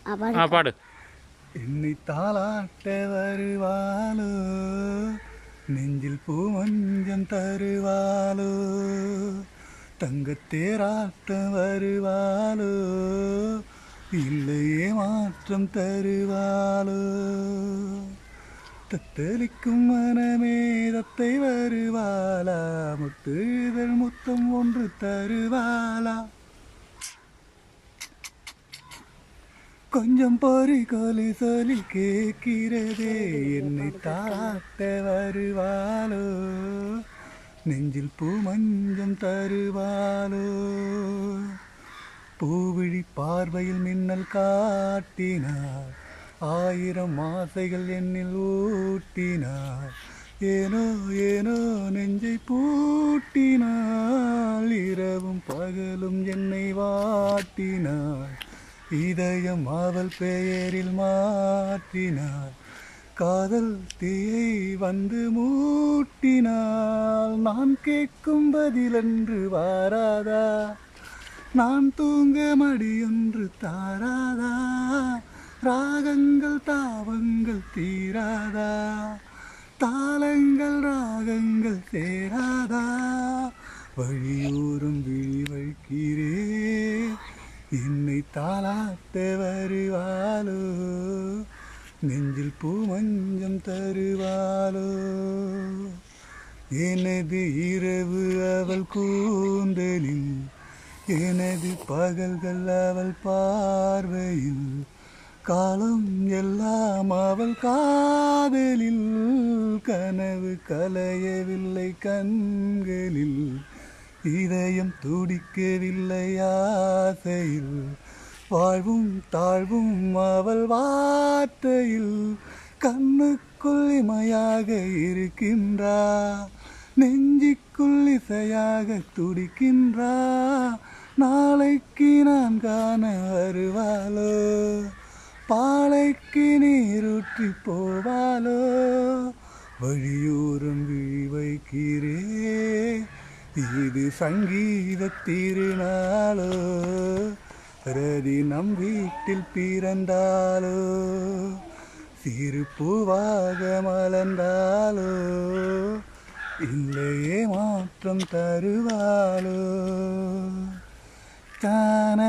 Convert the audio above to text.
பாடு. என்னை தாளாட்ட வருவாளோ, நெஞ்சில் பூ மஞ்சம் தருவாளோ, தங்கத்தேராட்டம் வருவாளோ, இல்லையே மாற்றம் தருவாளோ, தத்தளிக்கும் மனமே தத்தை வருவாளா, முத்துதல் முத்தம் ஒன்று தருவாளா, கொஞ்சம் பொறி கோலி சொல்லி கேட்கிறதே, என்னை தாளாட்ட வருவாளோ, நெஞ்சில் பூ மஞ்சம் தருவாளோ, பூவிழி பார்வையில் மின்னல் காட்டினார், ஆயிரம் ஆசைகள் என்னில் ஊட்டினார், ஏனோ ஏனோ நெஞ்சை பூட்டினாள், இரவும் பகலும் என்னை வாட்டினாள், இதயம் அவள் பெயரில் மாற்றினாள், காதல் தீயை வந்து மூட்டினாள், நான் கேட்கும் பதிலென்று வாராதா, நான் தூங்க மடியொன்று தாராதா, ராகங்கள் தாவங்கள் தீராதா, தாளங்கள் ராகங்கள் சேராதா, வழியோறும் விழி வைக்கிறே, என்னை தாளாட்ட வருவாளோ, நெஞ்சில் பூ மஞ்சம் தருவாளோ, எனது இரவு அவள் கூந்தலில், எனது பகல்கள் அவள் பார்வையில், காலம் எல்லாம் அவள் காதலில், கனவு கலையவில்லை கண்களில், இதயம் துடிக்கவில்லை ஆசையில், வாழ்வும் தாழ்வும் அவள் வார்த்தையில், கண்ணுக்குள் இமையாக இருக்கின்றா, நெஞ்சிக்குள் இசையாக துடிக்கின்றா, நாளைக்கு நான் காண வருவாளோ, பாலைக்கு நீரூற்றி போவாளோ, வழியோரம் விழி வைக்கிறே, இது சங்கீத திருநாளோ, ரதி நம் வீட்டில் பிறந்தாளோ, சிறு பூவாக மலர்ந்தாளோ, இல்லையே மாற்றம் தருவாளோ, தான